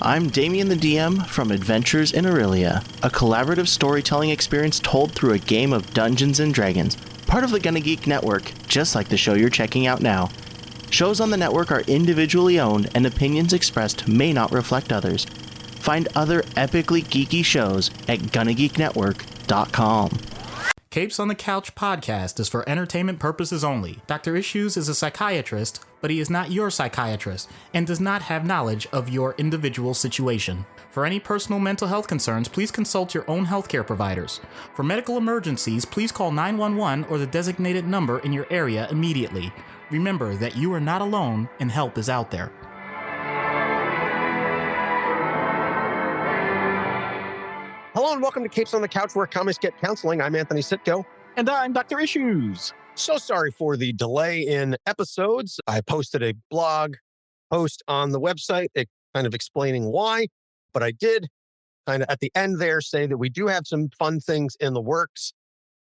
I'm Damien the DM from Adventures in Aurelia, a collaborative storytelling experience told through a game of Dungeons & Dragons, part of the Gonna Geek Network, just like the show you're checking out now. Shows on the network are individually owned, and opinions expressed may not reflect others. Find other epically geeky shows at GonnaGeekNetwork.com. Capes on the Couch podcast is for entertainment purposes only. Dr. Issues is a psychiatrist, but he is not your psychiatrist and does not have knowledge of your individual situation. For any personal mental health concerns, please consult your own healthcare providers. For medical emergencies, please call 911 or the designated number in your area immediately. Remember that you are not alone and help is out there. Hello and welcome to Capes on the Couch, where comics get counseling. I'm Anthony Sitko. And I'm Dr. Issues. So sorry for the delay in episodes. I posted a blog post on the website kind of explaining why, but I did kind of at the end there say that we do have some fun things in the works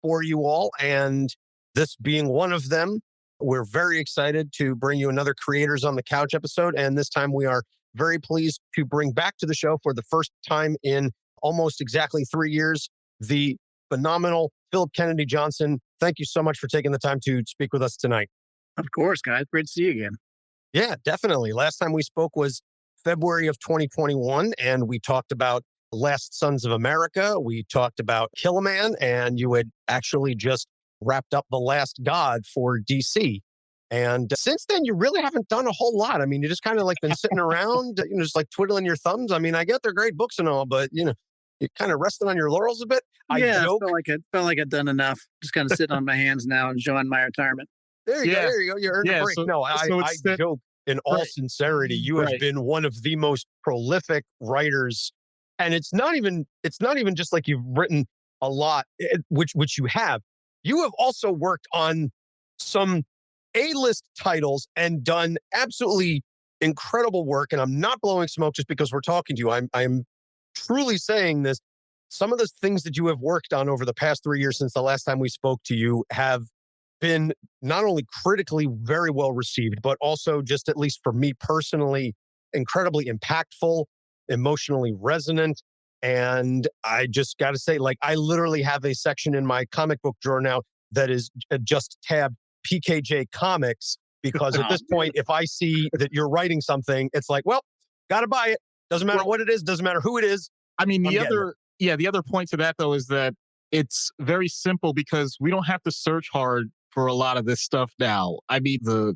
for you all, and this being one of them. We're very excited to bring you another Creators on the Couch episode, and this time we are very pleased to bring back to the show for the first time in almost exactly 3 years, the phenomenal Phillip Kennedy Johnson. Thank you so much for taking the time to speak with us tonight. Of course, guys. Great to see you again. Yeah, definitely. Last time we spoke was February of 2021, and we talked about Last Sons of America. We talked about Kill a Man, and you had actually just wrapped up The Last God for DC. And since then, you really haven't done a whole lot. I mean, you just kind of like been sitting around, just like twiddling your thumbs. I mean, I get they're great books and all, but you're kind of resting on your laurels a bit. I felt like I'd done enough. Just kind of sitting on my hands now, enjoying my retirement. There you go. You earned a break. I joke in all sincerity. You have been one of the most prolific writers, and it's not even just like you've written a lot, which you have. You have also worked on some A-list titles and done absolutely incredible work. And I'm not blowing smoke just because we're talking to you. I'm truly saying this. Some of the things that you have worked on over the past 3 years since the last time we spoke to you have been not only critically very well received, but also, just at least for me personally, incredibly impactful, emotionally resonant. And I just got to say, like, I literally have a section in my comic book drawer now that is just tabbed PKJ Comics, because at this point, if I see that you're writing something, it's like, well, got to buy it. Doesn't matter what it is. Doesn't matter who it is. I mean, the other point to that, though, is that it's very simple because we don't have to search hard for a lot of this stuff now. I mean, the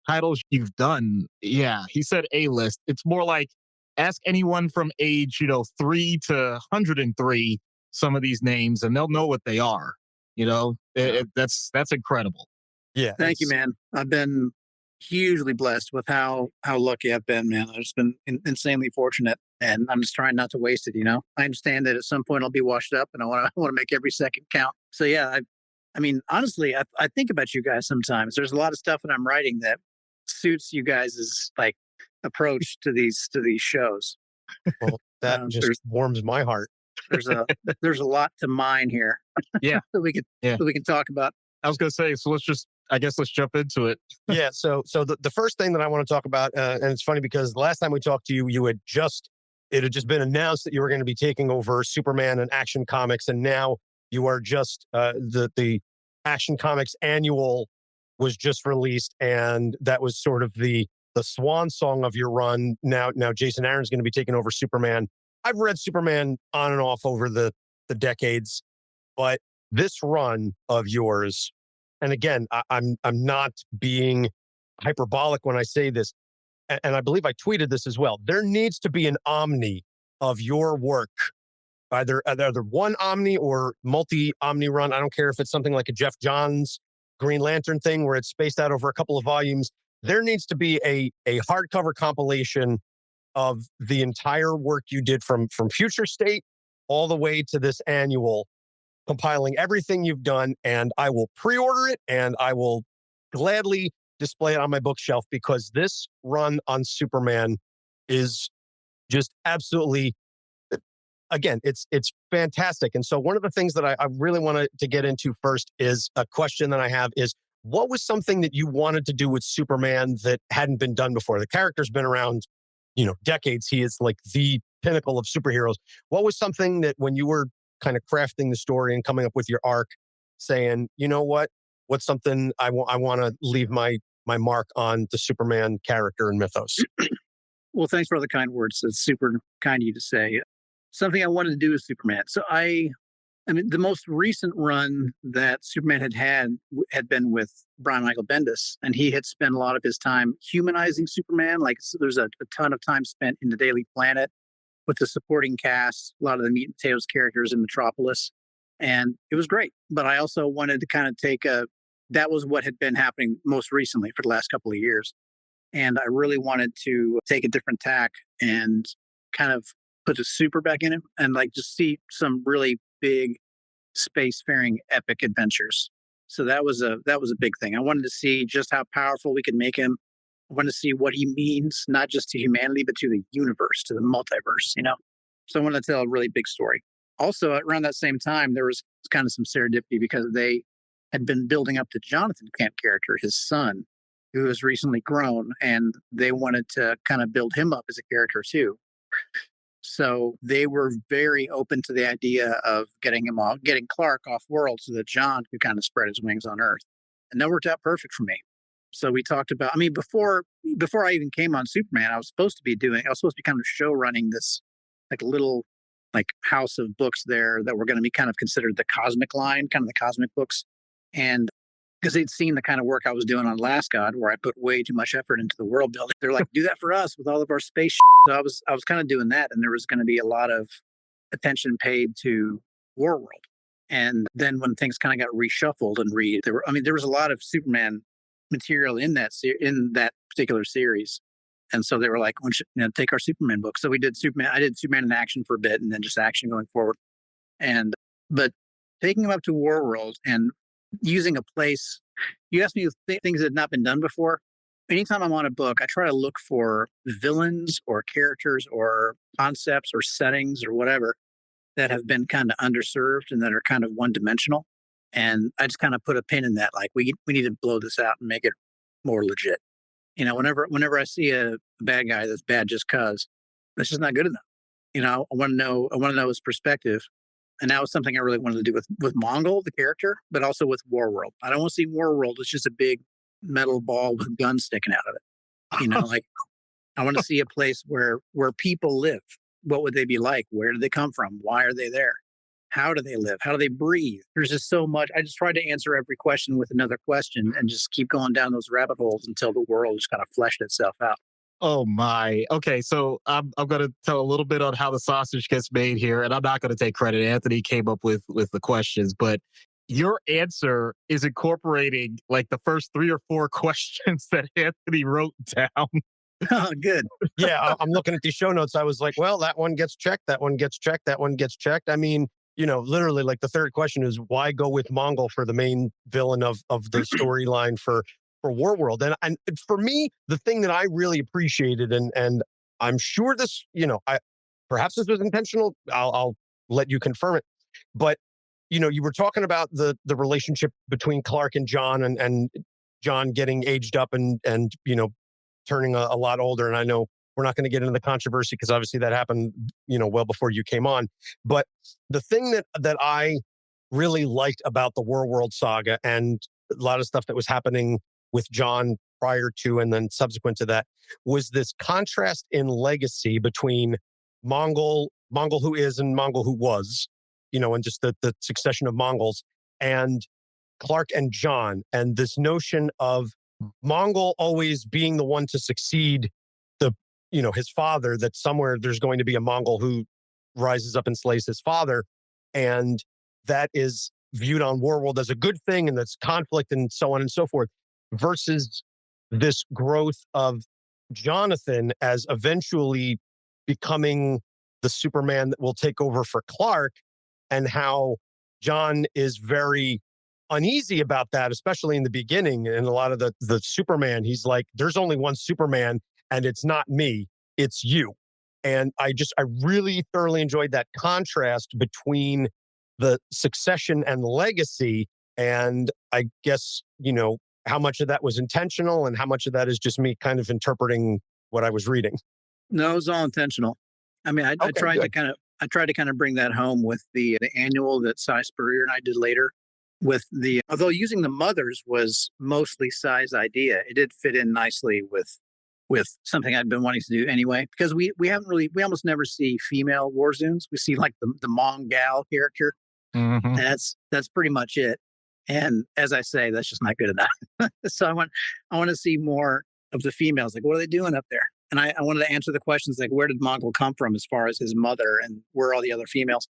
titles you've done, he said A-list. It's more like ask anyone from age, 3 to 103 some of these names, and they'll know what they are. That's incredible. Yeah. Thank you, man. I've been hugely blessed with how lucky I've been, man. I've just been insanely fortunate, and I'm just trying not to waste it. I understand that at some point I'll be washed up, and I want to make every second count. So yeah, I mean, honestly, I think about you guys sometimes. There's a lot of stuff that I'm writing that suits you guys' like approach to these shows. Well, that just warms my heart. There's a lot to mine here. Yeah, that we can talk about. I was going to say, so let's jump into it. Yeah. So the first thing that I want to talk about, and it's funny because the last time we talked to you, it had just been announced that you were going to be taking over Superman and Action Comics, and now you are just the Action Comics annual was just released, and that was sort of the swan song of your run. Now Jason Aaron's going to be taking over Superman. I've read Superman on and off over the decades, but this run of yours, and again, I'm not being hyperbolic when I say this, and I believe I tweeted this as well. There needs to be an omni of your work, either one omni or multi-omni run. I don't care if it's something like a Jeff Johns Green Lantern thing where it's spaced out over a couple of volumes. There needs to be a hardcover compilation of the entire work you did from Future State all the way to this annual, compiling everything you've done, and I will pre-order it, and I will gladly display it on my bookshelf, because this run on Superman is just absolutely, again, it's fantastic. And so one of the things that I really wanted to get into first is a question that I have is, what was something that you wanted to do with Superman that hadn't been done before? The character's been around decades, he is like the pinnacle of superheroes. What was something that when you were kind of crafting the story and coming up with your arc, saying, you know what's something I want to leave my mark on the Superman character and mythos? Well, thanks for all the kind words. It's super kind of you to say. Something I wanted to do with Superman. So I mean, the most recent run that Superman had been with Brian Michael Bendis, and he had spent a lot of his time humanizing Superman. Like, so there's a ton of time spent in the Daily Planet with the supporting cast, a lot of the meat and potatoes characters in Metropolis, and it was great. But I also wanted to kind of that was what had been happening most recently for the last couple of years, and I really wanted to take a different tack and kind of put the super back in him and like just see some really big spacefaring epic adventures. So that was a big thing. I wanted to see just how powerful we could make him. I wanted to see what he means, not just to humanity, but to the universe, to the multiverse. So I wanted to tell a really big story. Also, around that same time, there was kind of some serendipity because they had been building up the Jonathan Kent character, his son, who was recently grown, and they wanted to kind of build him up as a character too. So they were very open to the idea of getting Clark off world so that John could kind of spread his wings on Earth. And that worked out perfect for me. So we talked about, I mean, before I even came on Superman, I was supposed to be kind of show running this like little like house of books there that were going to be kind of considered the cosmic line, kind of the cosmic books. And because they'd seen the kind of work I was doing on Last God, where I put way too much effort into the world building. They're like, do that for us with all of our space shit. So I was kind of doing that, and there was going to be a lot of attention paid to Warworld. And then when things kind of got reshuffled and there was a lot of Superman material in that particular series. And so they were like, we should take our Superman book. So we did Superman. I did Superman in action for a bit, and then just action going forward. But taking him up to Warworld and using a place, you asked me things that had not been done before. Anytime I'm on a book, I try to look for villains or characters or concepts or settings or whatever that have been kind of underserved and that are kind of one-dimensional. And I just kind of put a pin in that. Like, we need to blow this out and make it more legit. Whenever I see a bad guy that's bad just cause, that's just not good enough. I want to know his perspective. And that was something I really wanted to do with Mongul, the character, but also with Warworld. I don't want to see Warworld as just a big metal ball with guns sticking out of it. Like, I want to see a place where people live. What would they be like? Where did they come from? Why are they there? How do they live? How do they breathe? There's just so much. I just tried to answer every question with another question and just keep going down those rabbit holes until the world just kind of fleshed itself out. Oh my. Okay, so I'm going to tell a little bit on how the sausage gets made here, and I'm not going to take credit. Anthony came up with the questions, but your answer is incorporating like the first 3 or 4 questions that Anthony wrote down. Oh, good. Yeah, I'm looking at these show notes. I was like, well, that one gets checked. That one gets checked. That one gets checked. I mean, literally, like the third question is why go with Mongul for the main villain of the storyline for Warworld? And for me, the thing that I really appreciated, and I'm sure this, perhaps this was intentional. I'll let you confirm it. But you were talking about the relationship between Clark and John, and John getting aged up and turning a lot older. And I know we're not going to get into the controversy because obviously that happened, well before you came on. But the thing that I really liked about the Warworld Saga and a lot of stuff that was happening with John prior to and then subsequent to that was this contrast in legacy between Mongul who is and Mongul who was, and just the succession of Mongols, and Clark and John, and this notion of Mongul always being the one to succeed his father, that somewhere there's going to be a Mongul who rises up and slays his father. And that is viewed on Warworld as a good thing, and that's conflict and so on and so forth, versus this growth of Jonathan as eventually becoming the Superman that will take over for Clark, and how John is very uneasy about that, especially in the beginning. And a lot of the Superman, he's like, there's only one Superman, and it's not me, it's you. And I really thoroughly enjoyed that contrast between the succession and legacy. And I guess, how much of that was intentional and how much of that is just me kind of interpreting what I was reading. No, it was all intentional. I mean, I Okay, tried to good. kind of bring that home with the annual that Cy Spurrier and I did later. With the although using the mothers was mostly Cy's idea, it did fit in nicely with something I'd been wanting to do anyway. Because we almost never see female Warzoons. We see like the Mongul character, Hmm. and that's pretty much it. And as I say, that's just not good enough. So I want to see more of the females. Like, what are they doing up there? And I wanted to answer the questions like, where did Mongol come from as far as his mother, and where are all the other females?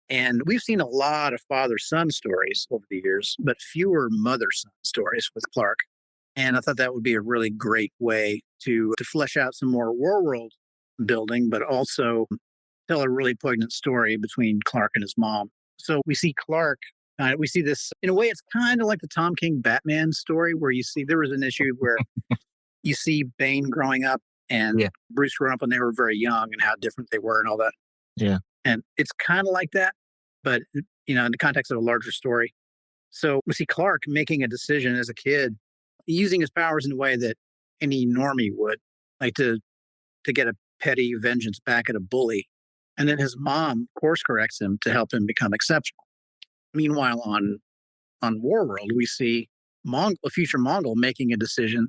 And we've seen a lot of father son stories over the years, but fewer mother son stories with Clark. And I thought that would be a really great way to flesh out some more Warworld building, but also tell a really poignant story between Clark and his mom. So we see Clark. We see this in a way. It's kind of like the Tom King Batman story, where you see there was an issue where you see Bane growing up and Yeah. Bruce growing up when they were very young, and how different they were and all that. Yeah. And it's kind of like that, but in the context of a larger story. So we see Clark making a decision as a kid, using his powers in a way that any normie would, like to get a petty vengeance back at a bully. And then his mom course corrects him to help him become exceptional. Meanwhile, on Warworld, we see a future Mongol making a decision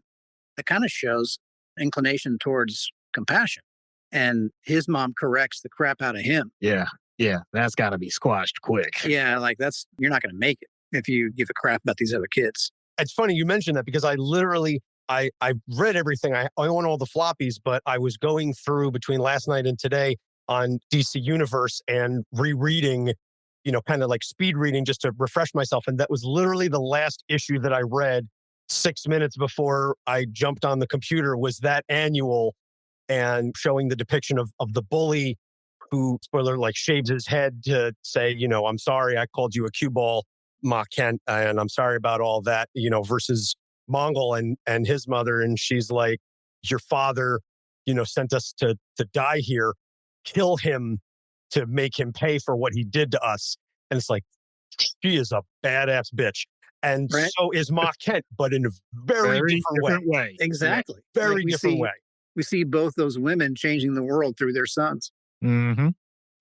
that kind of shows inclination towards compassion. And his mom corrects the crap out of him. Yeah. Yeah. That's got to be squashed quick. Yeah, like you're not going to make it if you give a crap about these other kids. It's funny you mentioned that because I literally I read everything. I own all the floppies, but I was going through between last night and today on DC Universe and rereading, kind of like speed reading just to refresh myself. And that was literally the last issue that I read 6 minutes before I jumped on the computer, was that annual, and showing the depiction of the bully who, spoiler, like shaves his head to say, I'm sorry, I called you a cue ball, Ma Kent, and I'm sorry about all that, versus Mongol and his mother. And she's like, your father, sent us to die here, kill him to make him pay for what he did to us. And it's like, she is a badass bitch. And Right. so is Ma Kent, but in a very, different way. Exactly. Very Like, different way. we see both those women changing the world through their sons. Hmm.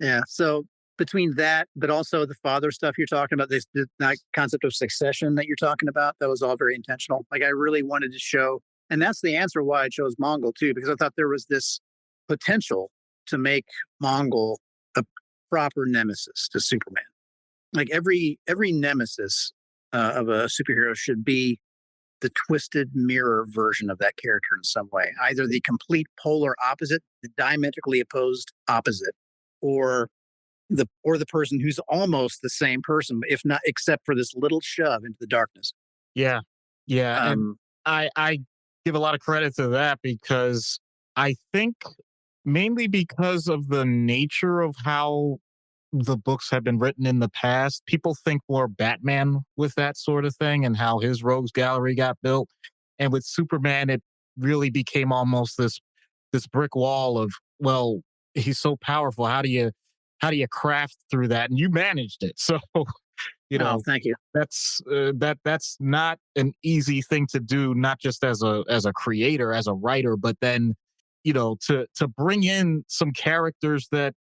Yeah. So between that, but also the father stuff you're talking about, that concept of succession that you're talking about, that was all very intentional. Like, I really wanted to show, and that's the answer why I chose Mongol too, because I thought there was this potential to make Mongol a proper nemesis to Superman. Like every nemesis of a superhero should be the twisted mirror version of that character in some way, either the complete polar opposite, the diametrically opposed opposite, or the person who's almost the same person, if not, except for this little shove into the darkness. Yeah. Yeah. And Um, I give a lot of credit to that because I think mainly because of the nature of how the books have been written in the past, people think more Batman with that sort of thing and how his rogues gallery got built. And with Superman, it really became almost this brick wall of, well, he's so powerful. How do you craft through that? And you managed it. So, you know, thank you. that's not an easy thing to do, not just as a creator, as a writer, but then, to bring in some characters that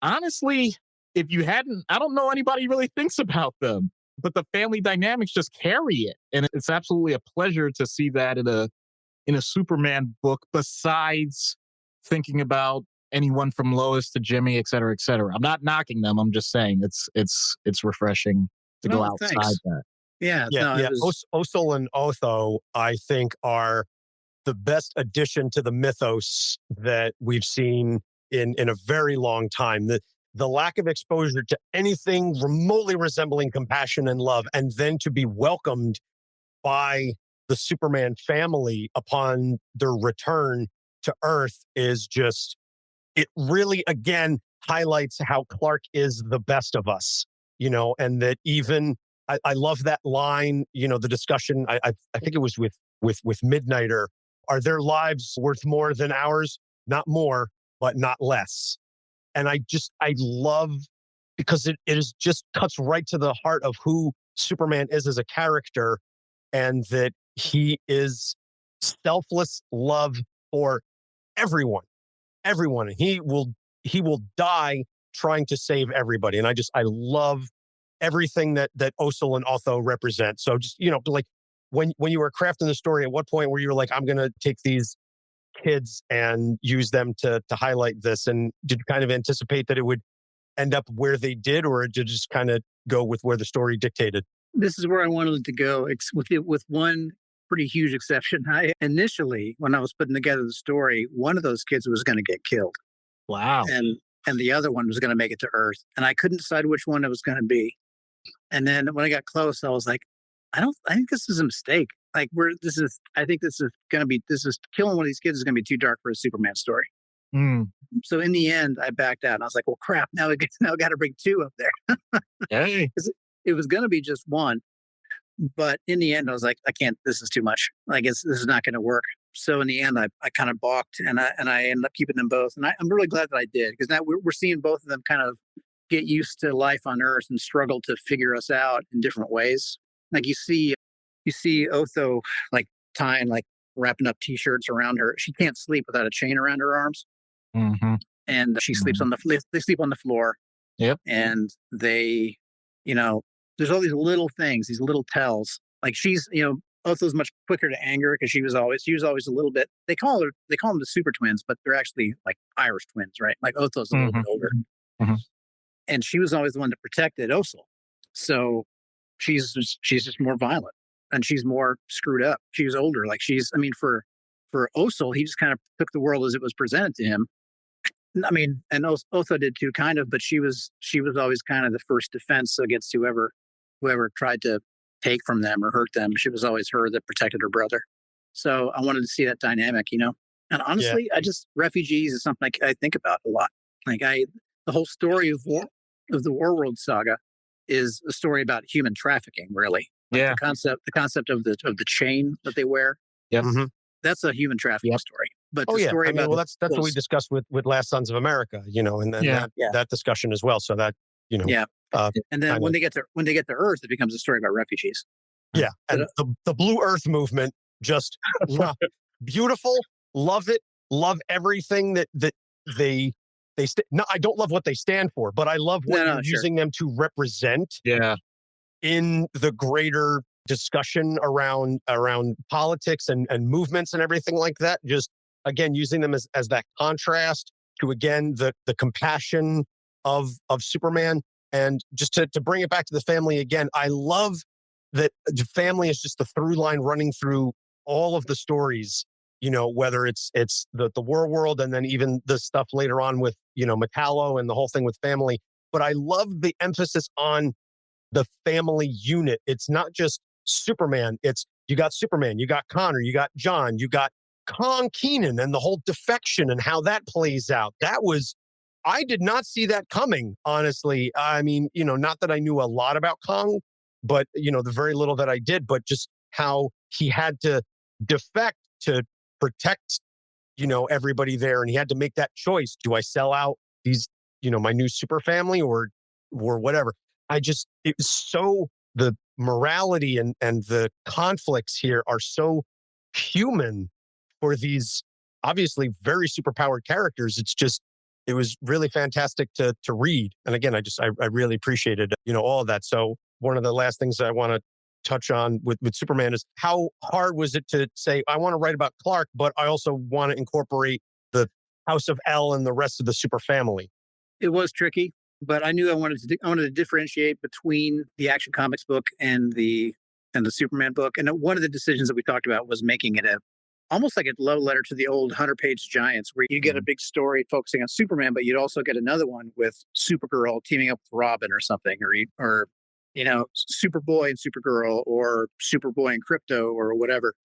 honestly, if you hadn't, I don't know anybody really thinks about them, but the family dynamics just carry it. And it's absolutely a pleasure to see that in a Superman book, besides thinking about anyone from Lois to Jimmy, et cetera, et cetera. I'm not knocking them. I'm just saying it's refreshing to go No, outside thanks. that. Yeah, Yeah, no, yeah. it was. Osul and Otho, I think, are the best addition to the mythos that we've seen in a very long time. The lack of exposure to anything remotely resembling compassion and love, and then to be welcomed by the Superman family upon their return to Earth is just, it really, again, highlights how Clark is the best of us, and that even, I love that line, the discussion, I think it was with Midnighter, are their lives worth more than ours? Not more, but not less. And I love, because it is just cuts right to the heart of who Superman is as a character, and that he is selfless love for everyone. everyone. And he will die trying to save everybody. And I love everything that Osul and Otho represent. So just, like when you were crafting the story, at what point where you were like, I'm going to take these kids and use them to highlight this? And did you kind of anticipate that it would end up where they did, or did you just kind of go with where the story dictated? This is where I wanted it to go, with one pretty huge exception. Initially, when I was putting together the story, one of those kids was going to get killed. Wow. And the other one was going to make it to Earth. And I couldn't decide which one it was going to be. And then when I got close, I was like, I think this is a mistake. Like I think this is killing one of these kids is going to be too dark for a Superman story. Mm. So in the end, I backed out and I was like, well, crap, now I got to bring two up there. Hey. It was going to be just one. But in the end, I was like, I can't, this is too much. Like this is not going to work. So in the end, I kind of balked and I ended up keeping them both. And I'm really glad that I did, because now we're seeing both of them kind of get used to life on Earth and struggle to figure us out in different ways. Like you see Otho like wrapping up T-shirts around her. She can't sleep without a chain around her arms. Mm-hmm. And she sleeps they sleep on the floor. Yep. And they, there's all these little things, these little tells. Like she's, Otho's much quicker to anger because she was always a little bit. They call them the super twins, but they're actually like Irish twins, right? Like Otho's a little bit older, and she was always the one that protected Osul. So she's just more violent and she's more screwed up. She was older, for Osul, he just kind of took the world as it was presented to him. I mean, and Otho did too, kind of, but she was always kind of the first defense against whoever tried to take from them or hurt them. She was always her that protected her brother. So I wanted to see that dynamic, And honestly, refugees is something I think about a lot. The whole story of the Warworld Saga is a story about human trafficking, really. The concept of the chain that they wear. Yep. Mm-hmm. That's a human trafficking story. But the story that's what we discussed with Last Sons of America, and then that discussion as well. So that, and then when they get to Earth, it becomes a story about refugees. Yeah. And the Blue Earth movement, just beautiful. Love it. Love everything that they I don't love what they stand for, but I love what you're using them to represent. Yeah. In the greater discussion around politics and movements and everything like that. Just again, using them as that contrast to, again, the compassion of Superman. And just to bring it back to the family again, I love that the family is just the through line running through all of the stories, whether it's the Warworld and then even the stuff later on with, Metallo and the whole thing with family. But I love the emphasis on the family unit. It's not just Superman. It's, you got Superman, you got Connor, you got John, you got Kong Keenan and the whole defection and how that plays out. I did not see that coming, honestly. I mean, not that I knew a lot about Kong, but, the very little that I did, but just how he had to defect to protect, everybody there. And he had to make that choice. Do I sell out these, my new super family or whatever? It was so, the morality and the conflicts here are so human for these obviously very superpowered characters. It was really fantastic to read. And again, I really appreciated, all of that. So one of the last things I want to touch on with Superman is how hard was it to say, I want to write about Clark, but I also want to incorporate the House of L and the rest of the super family? It was tricky, but I knew I wanted to differentiate between the Action Comics book and the Superman book. And one of the decisions that we talked about was making it almost like a love letter to the old 100-page giants, where you get a big story focusing on Superman, but you'd also get another one with Supergirl teaming up with Robin or something, or Superboy and Supergirl, or Superboy and Crypto, or whatever.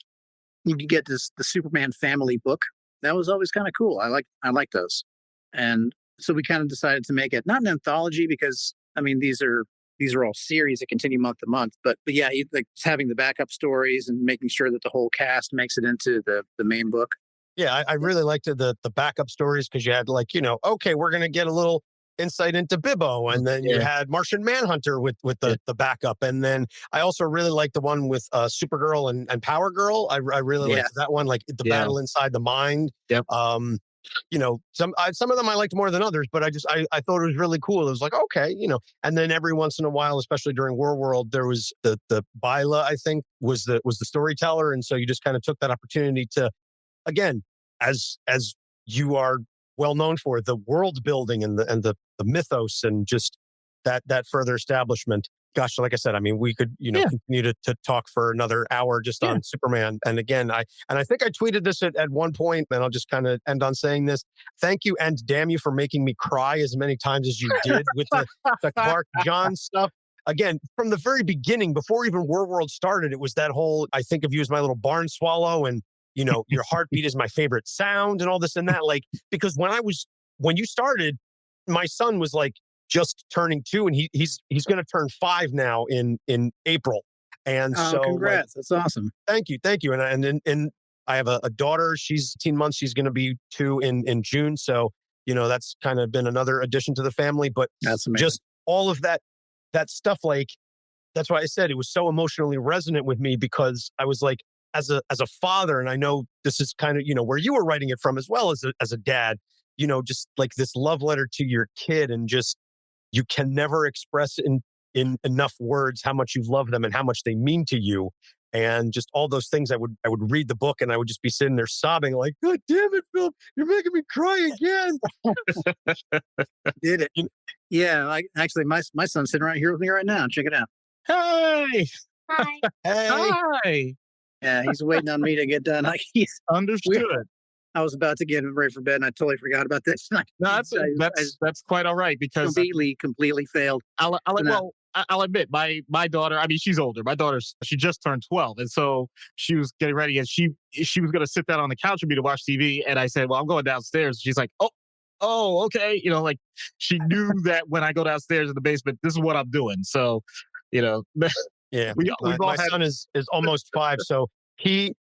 You could get the Superman family book. That was always kind of cool. I like those. And so we kind of decided to make it not an anthology, because I mean, these are all series that continue month to month, but yeah, like having the backup stories and making sure that the whole cast makes it into the main book. Yeah, I really liked the backup stories, because you had okay, we're going to get a little insight into Bibbo, and then you had Martian Manhunter with the backup, and then I also really liked the one with Supergirl and Power Girl. I really liked that one, like the battle inside the mind. Yep. some of them I liked more than others, but I thought it was really cool. It was like, okay, and then every once in a while, especially during Warworld, there was the Byla, I think, was the storyteller, and so you just kind of took that opportunity to, again, as you are well known for, the world building and the mythos, and just that further establishment. Gosh, like I said, I mean, we could, continue to talk for another hour just on Superman. And again, I think I tweeted this at one point, and I'll just kind of end on saying this. Thank you and damn you for making me cry as many times as you did with the Clark-Jon stuff. Again, from the very beginning, before even Warworld started, it was that whole, I think of you as my little barn swallow, and your heartbeat is my favorite sound, and all this and that. Like, because when you started, my son was like just turning 2, and he's going to turn 5 now in April. And so, congrats! That's awesome. Thank you. And I have a daughter. She's 18 months. She's going to be 2 in June. So that's kind of been another addition to the family. But that's amazing. Just all of that stuff. Like, that's why I said it was so emotionally resonant with me, because I was like, as a father, and I know this is kind of where you were writing it from as well as a dad. Just like this love letter to your kid, and just, you can never express in enough words how much you love them and how much they mean to you. And just all those things, I would read the book, and I would just be sitting there sobbing like, God damn it, Phil, you're making me cry again. Did it? Yeah, actually, my son's sitting right here with me right now. Check it out. Hey. Hi. Hey. Hi. Yeah, he's waiting on me to get done. He's Understood. I was about to get him ready for bed, and I totally forgot about this. No, that's quite all right, because completely failed. I'll admit, my daughter, I mean, she's older. My daughter, she just turned 12. And so she was getting ready, and she was going to sit down on the couch with me to watch TV. And I said, well, I'm going downstairs. She's like, oh, okay. Like, she knew that when I go downstairs in the basement, this is what I'm doing. So, yeah, my son is almost 5. So he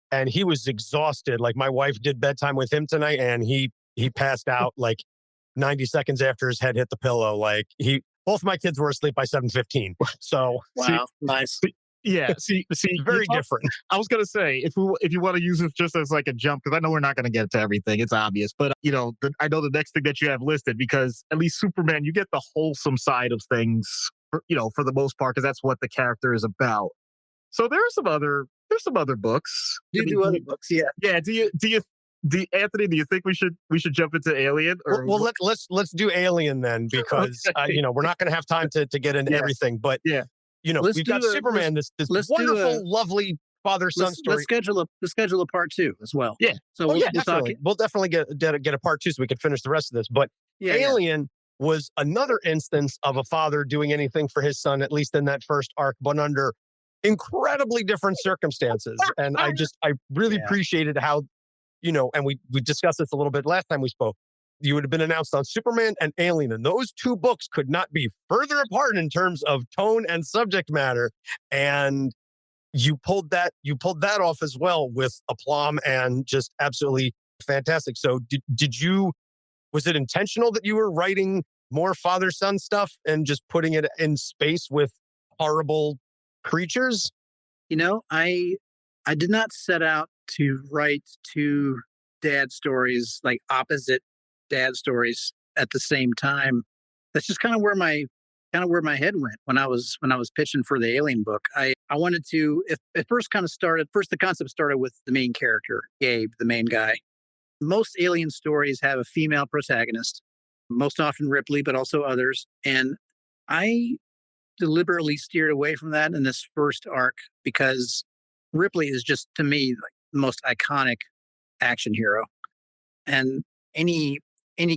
was exhausted. Like, my wife did bedtime with him tonight, and he passed out like 90 seconds after his head hit the pillow. Like, both my kids were asleep by 7:15. So wow, nice. Yeah, see, very different. I was gonna say, if you want to use it just as like a jump, because I know we're not gonna get to everything, it's obvious. But I know the next thing that you have listed, because at least Superman, you get the wholesome side of things, for the most part, because that's what the character is about. So there's some other books. Do other books, yeah. Yeah. Anthony, do you think we should jump into Alien? Or well, let's do Alien then, because we're not going to have time to get into everything. But we've got Superman, this wonderful, lovely father-son story. Let's schedule a part 2 as well. Yeah. So we'll definitely get a part 2 so we can finish the rest of this. But Alien was another instance of a father doing anything for his son, at least in that first arc, but under incredibly different circumstances. And I really appreciated how, and we discussed this a little bit last time we spoke. You would have been announced on Superman and Alien, and those 2 books could not be further apart in terms of tone and subject matter. And you pulled that off as well with aplomb, and just absolutely fantastic. So was it intentional that you were writing more father-son stuff and just putting it in space with horrible creatures? I did not set out to write 2 dad stories, like opposite dad stories at the same time. That's just kind of where my head went when I was pitching for the Alien book. I wanted to, first the concept started with the main character, Gabe, the main guy. Most Alien stories have a female protagonist, most often Ripley, but also others. And I deliberately steered away from that in this first arc, because Ripley is just, to me, like the most iconic action hero. And any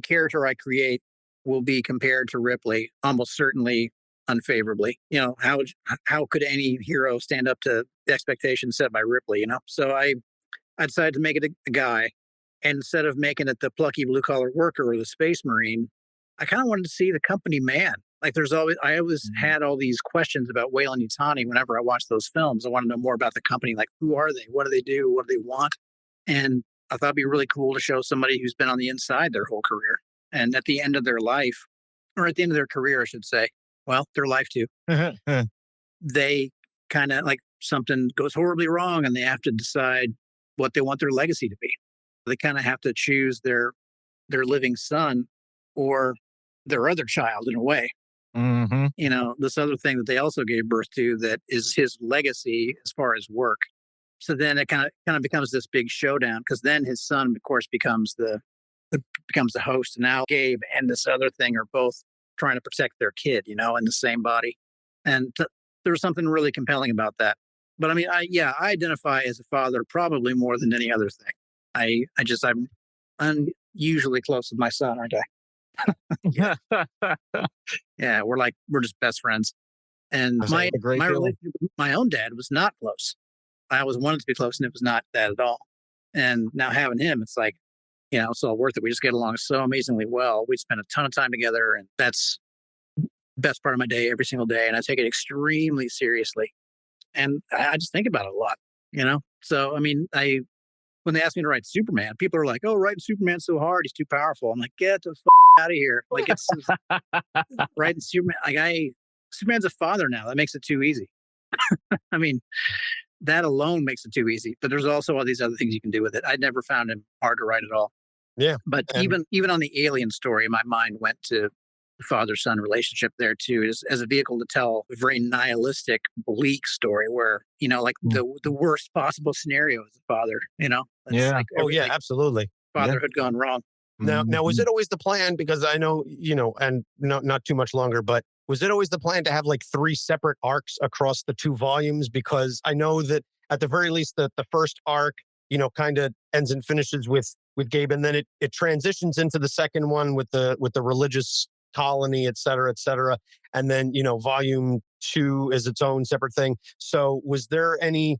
character I create will be compared to Ripley, almost certainly unfavorably. How could any hero stand up to the expectations set by Ripley? So I decided to make it a guy, and instead of making it the plucky blue collar worker or the space marine, I kind of wanted to see the company man. Like, I always had all these questions about Weyland Yutani whenever I watched those films. I want to know more about the company. Like, who are they? What do they do? What do they want? And I thought it'd be really cool to show somebody who's been on the inside their whole career. And at the end of their life, or at the end of their career, I should say, well, their life too, they kind of, like, something goes horribly wrong, and they have to decide what they want their legacy to be. They kind of have to choose their their living son or their other child in a way. Mm-hmm. This other thing that they also gave birth to that is his legacy as far as work. So then it kind of becomes this big showdown because then his son, of course, becomes the host. And now Gabe and this other thing are both trying to protect their kid, in the same body. And there was something really compelling about that. But I mean, I identify as a father probably more than any other thing. I'm unusually close with my son, aren't I? Yeah, we're just best friends. And my relationship with my own dad was not close. I always wanted to be close, and it was not that at all. And now having him, it's like, it's all worth it. We just get along so amazingly well. We spend a ton of time together, and that's the best part of my day every single day. And I take it extremely seriously. And I just think about it a lot, So, I mean, when they asked me to write Superman, people are like, "Oh, writing Superman's so hard. He's too powerful." I'm like, "Get the out of here!" Like it's writing Superman. Superman's a father now. That makes it too easy. I mean, that alone makes it too easy. But there's also all these other things you can do with it. I never found him hard to write at all. Yeah. But even on the Alien story, my mind went to the father-son relationship there too, as a vehicle to tell a very nihilistic, bleak story where, the worst possible scenario as a father, Yeah. Like Absolutely. Fatherhood gone wrong. Now, was it always the plan? Because I know, and not too much longer, but was it always the plan to have like 3 separate arcs across the 2 volumes? Because I know that at the very least, the first arc, kind of ends and finishes with Gabe, and then it transitions into the second one with the religious colony, et cetera, and then volume 2 is its own separate thing. So was there any?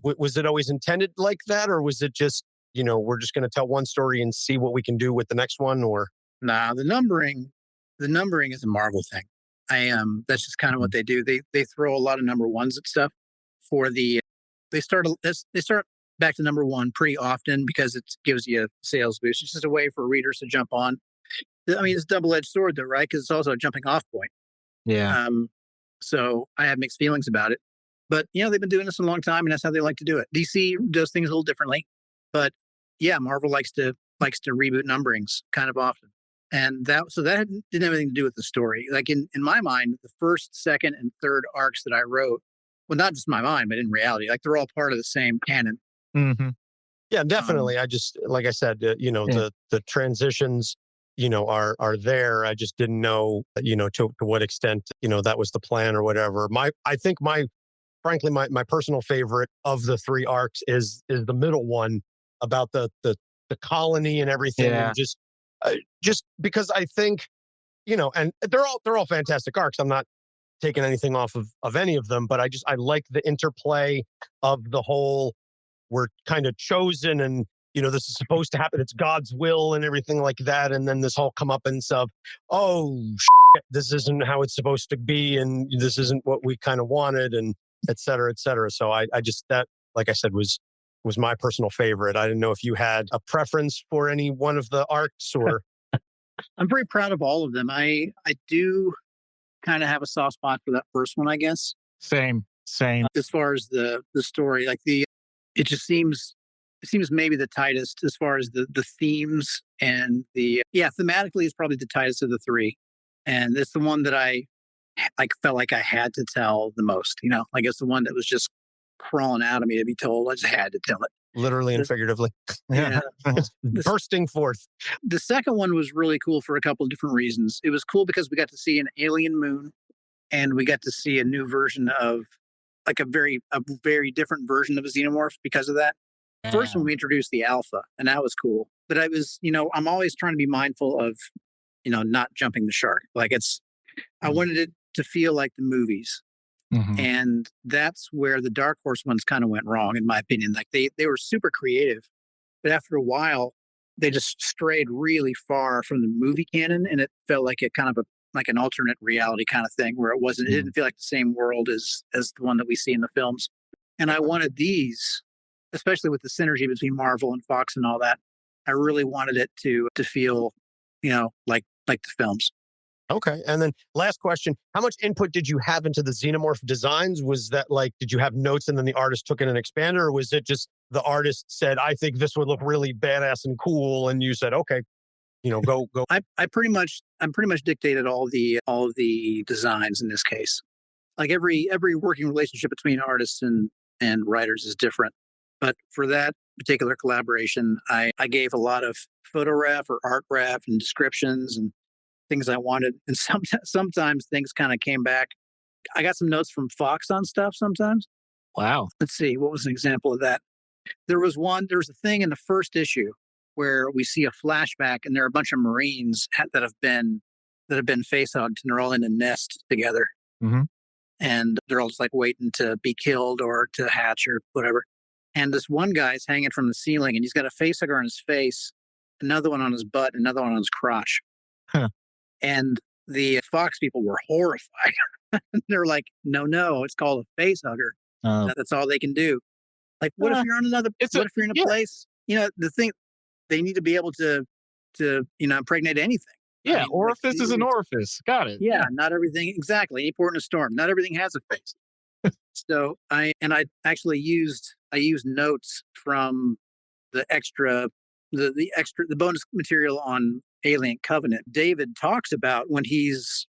Was it always intended like that, or was it just we're just going to tell one story and see what we can do with the next one? Or nah, the numbering is a Marvel thing. That's just kind of what they do. They throw a lot of number ones at stuff for the. They start back to number 1 pretty often because it gives you a sales boost. It's just a way for readers to jump on. I mean, it's a double-edged sword though, right? Because it's also a jumping off point. Yeah. So I have mixed feelings about it. But, they've been doing this a long time, and that's how they like to do it. DC does things a little differently. But, yeah, Marvel likes to reboot numberings kind of often. And that didn't have anything to do with the story. Like, in my mind, the first, second, and third arcs that I wrote, well, not just my mind, but in reality, like, they're all part of the same canon. Mm-hmm. Yeah, definitely. I just, like I said, the transitions, are there. I just didn't know, to what extent, that was the plan or whatever. Frankly, my personal favorite of the 3 arcs is the middle one about the colony and everything. Yeah. And just because I think, and they're all fantastic arcs. I'm not taking anything off of any of them, but I like the interplay of the whole, we're kind of chosen and, this is supposed to happen. It's God's will and everything like that. And then this whole comeuppance of, this isn't how it's supposed to be. And this isn't what we kind of wanted, and et cetera, et cetera. So I just, that, like I said, was my personal favorite. I didn't know if you had a preference for any one of the arcs or. I'm very proud of all of them. I do kind of have a soft spot for that first one, I guess. Same. As far as the story, like it just seems maybe the tightest as far as the themes and thematically is probably the tightest of the 3. And it's the one that I felt like I had to tell the most, like it's the one that was just crawling out of me to be told. I just had to tell it. Literally and figuratively. Yeah. Bursting forth. The second one was really cool for a couple of different reasons. It was cool because we got to see an alien moon, and we got to see a new version of like a very different version of a xenomorph because of that. First one, we introduced the alpha, and that was cool. But I was, I'm always trying to be mindful of, not jumping the shark. Like I wanted it to feel like the movies. Mm-hmm. And that's where the Dark Horse ones kind of went wrong, in my opinion. Like they were super creative, but after a while, they just strayed really far from the movie canon, and it felt like a kind of like an alternate reality kind of thing where it didn't feel like the same world as the one that we see in the films. And I wanted these, especially with the synergy between Marvel and Fox and all that, I really wanted it to feel, like the films. Okay. And then last question, how much input did you have into the xenomorph designs? Was that like, did you have notes and then the artist took it and expanded, or was it just the artist said, I think this would look really badass and cool, and you said, okay, Go. I'm pretty much dictated all of the designs in this case. Like every working relationship between artists and writers is different. But for that particular collaboration, I gave a lot of photograph or art graph and descriptions and things I wanted. And sometimes things kind of came back. I got some notes from Fox on stuff sometimes. Wow. Let's see, what was an example of that? There was a thing in the first issue where we see a flashback and there are a bunch of Marines that have been face hugged and they're all in a nest together. Mm-hmm. And they're all just like waiting to be killed or to hatch or whatever. And this one guy's hanging from the ceiling and he's got a face hugger on his face, another one on his butt, another one on his crotch. Huh. And the Fox people were horrified. They're like, no, it's called a face hugger. That's all they can do. Like, what if you're on what if you're in a place, the thing, they need to be able to impregnate anything. Yeah, I mean, orifice is an orifice. Got it. Yeah, not everything, exactly. Any port in a storm, not everything has a face. So I actually used notes from the bonus material on Alien Covenant. David talks about when he's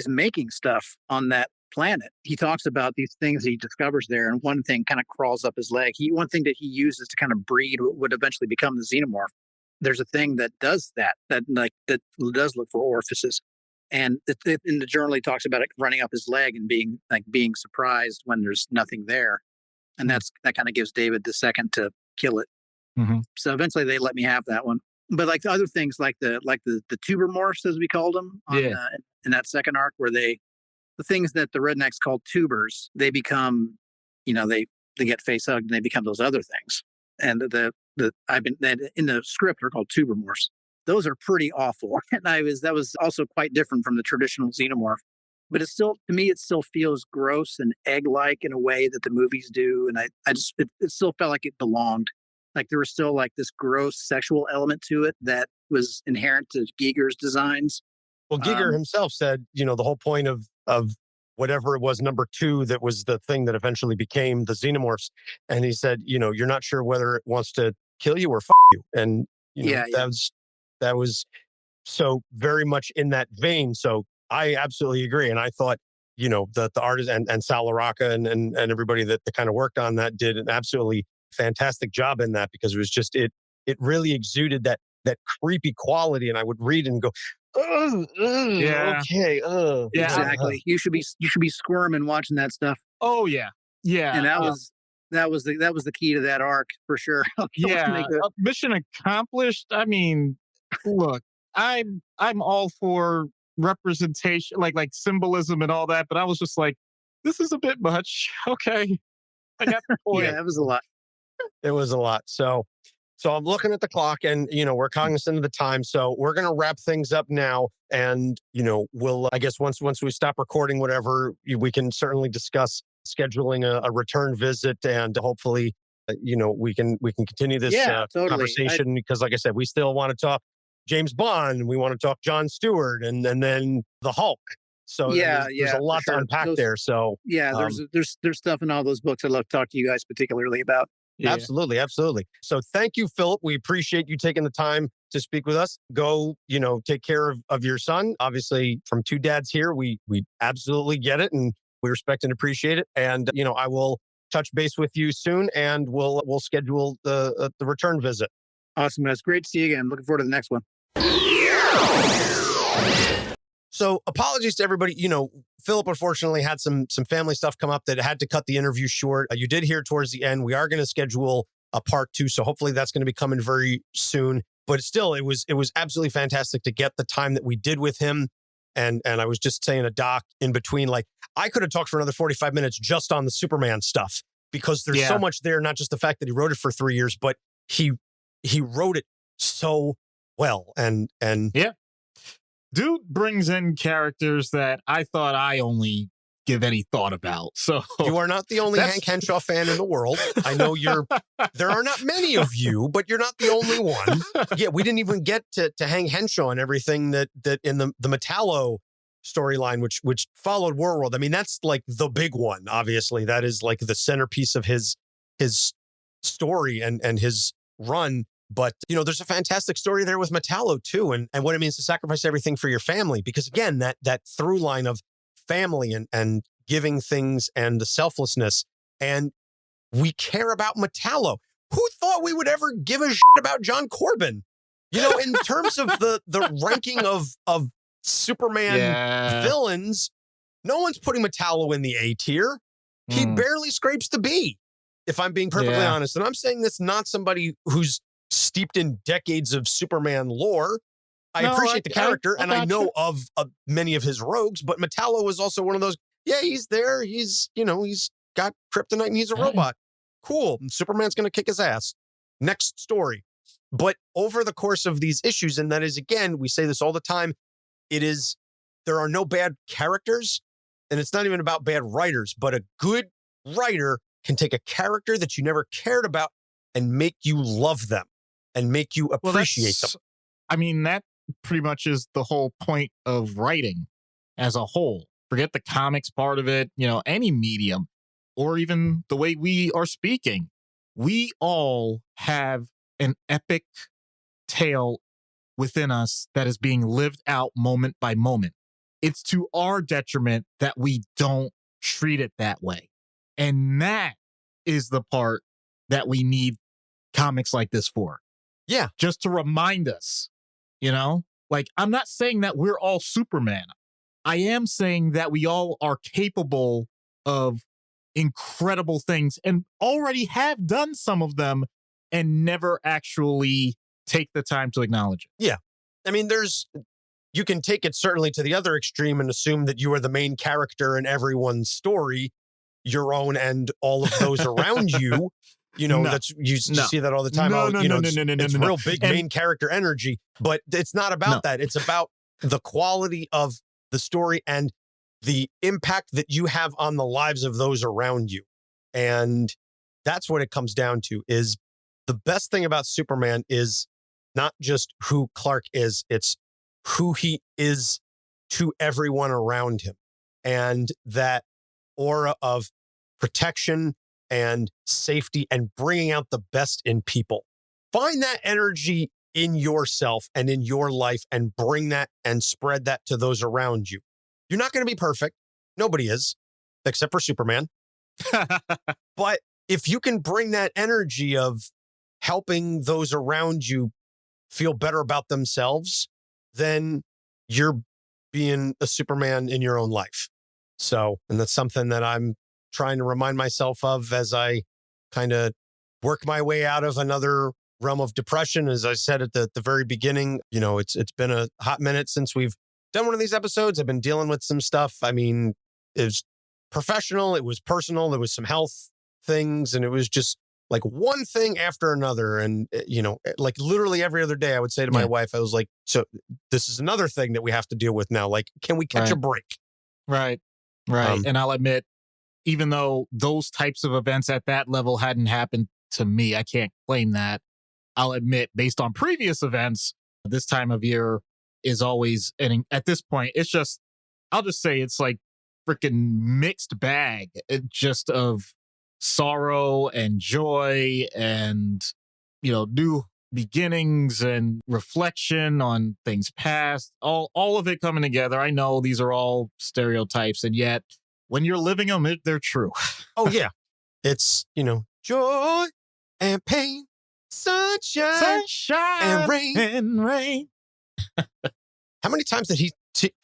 making stuff on that planet, he talks about these things that he discovers there, and one thing kind of crawls up his leg. One thing that he uses to kind of breed what would eventually become the xenomorph. There's a thing that does that does look for orifices. And in the journal, he talks about it running up his leg and being surprised when there's nothing there. And that kind of gives David the second to kill it. Mm-hmm. So eventually they let me have that one. But like the other things, like the tuber morphs, as we called them in that second arc, where the things that the rednecks called tubers, they become, they get face hugged and they become those other things. And in the script are called tuber morphs. Those are pretty awful. And that was also quite different from the traditional xenomorph. But it still feels gross and egg-like in a way that the movies do. And it still felt like it belonged. Like there was still like this gross sexual element to it that was inherent to Giger's designs. Well, Giger himself said, the whole point of whatever it was, number 2, that was the thing that eventually became the xenomorphs. And he said, you're not sure whether it wants to kill you or you. And, that was so very much in that vein. So I absolutely agree. And I thought, the artist and Sal LaRocca and everybody that kind of worked on that did an absolutely fantastic job in that, because it was just, it really exuded that creepy quality. And I would read and go, yeah, okay, yeah, exactly. You should be squirming watching that stuff. Oh yeah, yeah. And that was the key to that arc for sure. Yeah, mission accomplished. I mean, look, I'm all for representation, like symbolism and all that, but I was just like, this is a bit much. Okay, I got the point. Yeah, it was a lot. It was a lot. So I'm looking at the clock and, we're cognizant of the time. So we're going to wrap things up now. And, we'll, I guess once we stop recording, whatever, we can certainly discuss scheduling a return visit, and hopefully, we can continue this totally. conversation, because like I said, we still want to talk James Bond. We want to talk John Stewart and then the Hulk. So there's a lot to unpack there. So there's stuff in all those books I'd love to talk to you guys particularly about. Yeah. Absolutely. So thank you, Philip. We appreciate you taking the time to speak with us. Go, take care of your son. Obviously, from two dads here, we absolutely get it, and we respect and appreciate it. And, I will touch base with you soon, and we'll schedule the return visit. Awesome. It's great to see you again. Looking forward to the next one. So apologies to everybody. Philip unfortunately had some family stuff come up that had to cut the interview short. You did hear towards the end, we are going to schedule a part 2. So hopefully that's going to be coming very soon. But still, it was absolutely fantastic to get the time that we did with him. And I was just saying to Doc in between, like, I could have talked for another 45 minutes just on the Superman stuff, because there's so much there, not just the fact that he wrote it for 3 years, but he wrote it so well. And yeah. Dude brings in characters that I thought I only give any thought about. So you are not the only Hank Henshaw fan in the world. I know there are not many of you, but you're not the only one. Yeah, we didn't even get to Hank Henshaw and everything that in the Metallo storyline, which followed Warworld. I mean, that's like the big one. Obviously, that is like the centerpiece of his story and his run. But, there's a fantastic story there with Metallo too, and what it means to sacrifice everything for your family. Because again, that through line of family and giving things and the selflessness. And we care about Metallo. Who thought we would ever give a shit about John Corbin? In terms of the ranking of Superman villains, no one's putting Metallo in the A tier. He barely scrapes the B, if I'm being perfectly honest. And I'm saying this not somebody who's steeped in decades of Superman lore. I appreciate the character, and I know of many of his rogues, but Metallo is also one of those, he's there. He's got kryptonite and he's a robot. Cool. Superman's going to kick his ass. Next story. But over the course of these issues, and that is, again, we say this all the time, there are no bad characters, and it's not even about bad writers, but a good writer can take a character that you never cared about and make you love them and make you appreciate them. I mean, that pretty much is the whole point of writing as a whole. Forget the comics part of it, any medium, or even the way we are speaking. We all have an epic tale within us that is being lived out moment by moment. It's to our detriment that we don't treat it that way. And that is the part that we need comics like this for. Yeah. Just to remind us, like, I'm not saying that we're all Superman. I am saying that we all are capable of incredible things and already have done some of them and never actually take the time to acknowledge it. Yeah. I mean, you can take it certainly to the other extreme and assume that you are the main character in everyone's story, your own and all of those around you. You see that all the time. It's real big main character energy, but it's not about that. It's about the quality of the story and the impact that you have on the lives of those around you. And that's what it comes down to. Is the best thing about Superman is not just who Clark is, it's who he is to everyone around him. And that aura of protection and safety and bringing out the best in people. Find that energy in yourself and in your life and bring that and spread that to those around you. You're not going to be perfect. Nobody is, except for Superman. But if you can bring that energy of helping those around you feel better about themselves, then you're being a Superman in your own life. So, and that's something that I'm trying to remind myself of as I kind of work my way out of another realm of depression. As I said at the very beginning, it's been a hot minute since we've done one of these episodes. I've been dealing with some stuff. I mean, it was professional, it was personal, there was some health things, and it was just like one thing after another. And, like literally every other day I would say to my wife, I was like, so this is another thing that we have to deal with now. Like, can we catch a break? Right. And I'll admit, even though those types of events at that level hadn't happened to me, I can't claim that. I'll admit, based on previous events, this time of year is always, and at this point, I'll just say it's like freaking mixed bag, just of sorrow and joy and, new beginnings and reflection on things past, all of it coming together. I know these are all stereotypes, and yet when you're living them, they're true. Oh, yeah. It's, joy and pain, sunshine and rain. How many times did he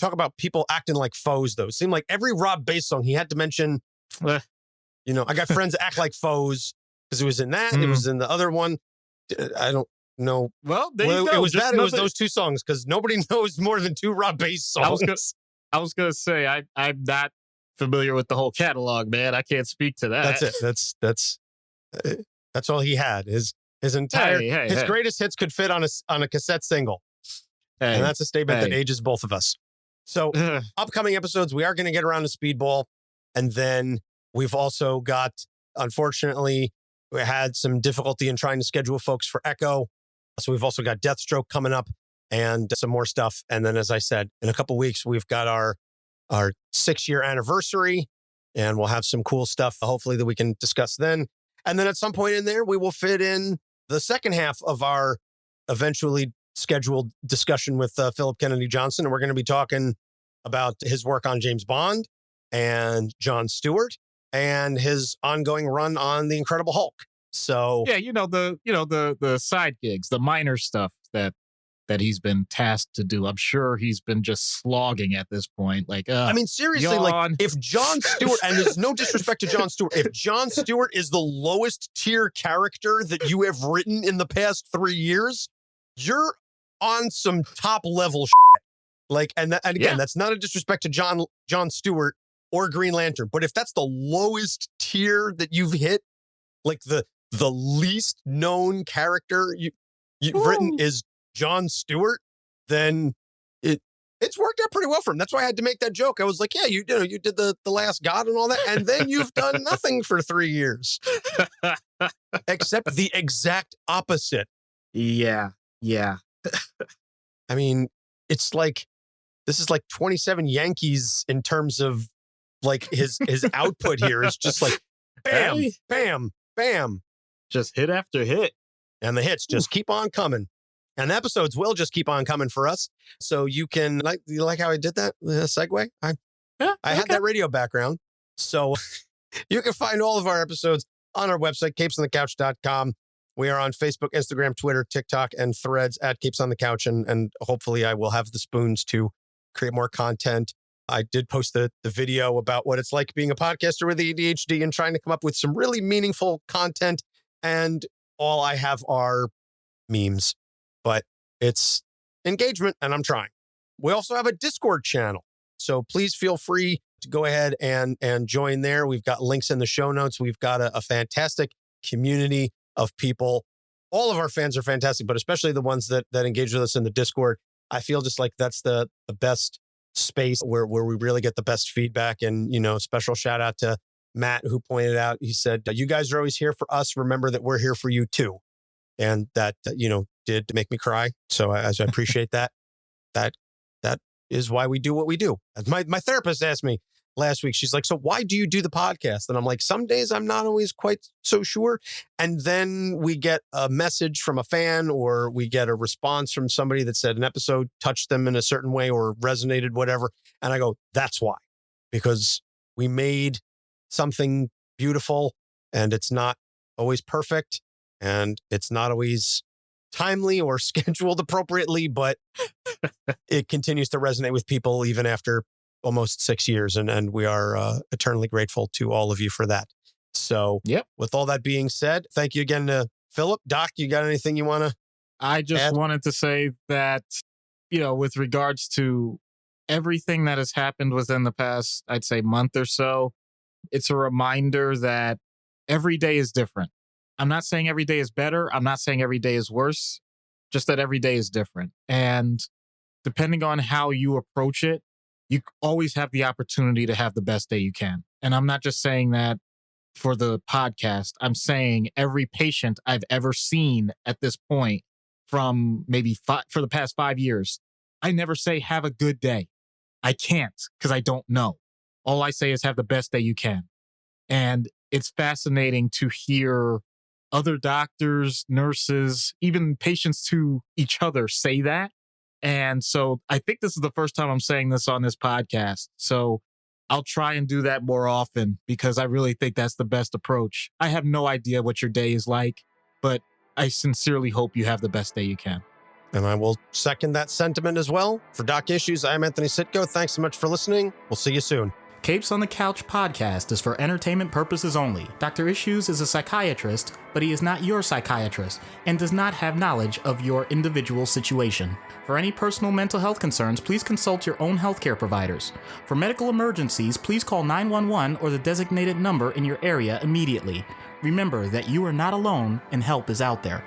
talk about people acting like foes, though? It seemed like every Rob Bass song he had to mention, I got friends that act like foes, because it was in that, it was in the other one. I don't know. Well, there you go. It was that, it was those two songs, because nobody knows more than two Rob Bass songs. I was going to say, I'm not familiar with the whole catalog, man. I can't speak to that. That's it. That's all he had. His entire his greatest hits could fit on a cassette single. And that's a statement that ages both of us. So upcoming episodes, we are going to get around to Speedball. And then we've also got, unfortunately, we had some difficulty in trying to schedule folks for Echo. So we've also got Deathstroke coming up and some more stuff. And then, as I said, in a couple weeks, we've got our 6-year anniversary, and we'll have some cool stuff, hopefully, that we can discuss then. And then at some point in there, we will fit in the second half of our eventually scheduled discussion with Phillip Kennedy Johnson. And we're going to be talking about his work on James Bond and Jon Stewart and his ongoing run on The Incredible Hulk. So yeah, the side gigs, the minor stuff that he's been tasked to do. I'm sure he's been just slogging at this point. Like, I mean, seriously, yawn. like if Jon Stewart, and there's no disrespect to Jon Stewart, if Jon Stewart is the lowest tier character that you have written in the past 3 years, you're on some top level shit. Like, and again, that's not a disrespect to Jon Stewart or Green Lantern, but if that's the lowest tier that you've hit, like the least known character you've written is Jon Stewart, then it's worked out pretty well for him. That's why I had to make that joke. I was like, yeah, you did the Last God and all that, and then you've done nothing for 3 years. Except the exact opposite. Yeah. I mean, it's like, this is like 27 Yankees in terms of like his output here is just like, bam, bam, bam. Just hit after hit. And the hits just keep on coming. And the episodes will just keep on coming for us. So you can, you like how I did that segue? I had that radio background. So you can find all of our episodes on our website, capesonthecouch.com. We are on Facebook, Instagram, Twitter, TikTok, and Threads at Capes on the Couch. And hopefully I will have the spoons to create more content. I did post the video about what it's like being a podcaster with ADHD and trying to come up with some really meaningful content. And all I have are memes, but it's engagement and I'm trying. We also have a Discord channel. So please feel free to go ahead and join there. We've got links in the show notes. We've got a fantastic community of people. All of our fans are fantastic, but especially the ones that engage with us in the Discord. I feel just like that's the best space where we really get the best feedback. And, special shout out to Matt, who pointed out, he said, you guys are always here for us. Remember that we're here for you too. And that, did make me cry. So I appreciate that. That is why we do what we do. My therapist asked me last week, she's like, so why do you do the podcast? And I'm like, some days I'm not always quite so sure. And then we get a message from a fan or we get a response from somebody that said an episode touched them in a certain way or resonated, whatever. And I go, that's why, because we made something beautiful and it's not always perfect and it's not always timely or scheduled appropriately, but it continues to resonate with people even after almost 6 years. And we are eternally grateful to all of you for that. So with all that being said, thank you again to Phillip. Doc, you got anything you want to I just add? wanted to say that, with regards to everything that has happened within the past, I'd say month or so, it's a reminder that every day is different. I'm not saying every day is better. I'm not saying every day is worse, just that every day is different. And depending on how you approach it, you always have the opportunity to have the best day you can. And I'm not just saying that for the podcast. I'm saying every patient I've ever seen at this point from maybe for the past 5 years, I never say have a good day. I can't because I don't know. All I say is have the best day you can. And it's fascinating to hear other doctors, nurses, even patients to each other say that. And so I think this is the first time I'm saying this on this podcast. So I'll try and do that more often because I really think that's the best approach. I have no idea what your day is like, but I sincerely hope you have the best day you can. And I will second that sentiment as well. For Doc Issues, I'm Anthony Sitko. Thanks so much for listening. We'll see you soon. Capes on the Couch podcast is for entertainment purposes only. Dr. Issues is a psychiatrist, but he is not your psychiatrist and does not have knowledge of your individual situation. For any personal mental health concerns, please consult your own healthcare providers. For medical emergencies, please call 911 or the designated number in your area immediately. Remember that you are not alone and help is out there.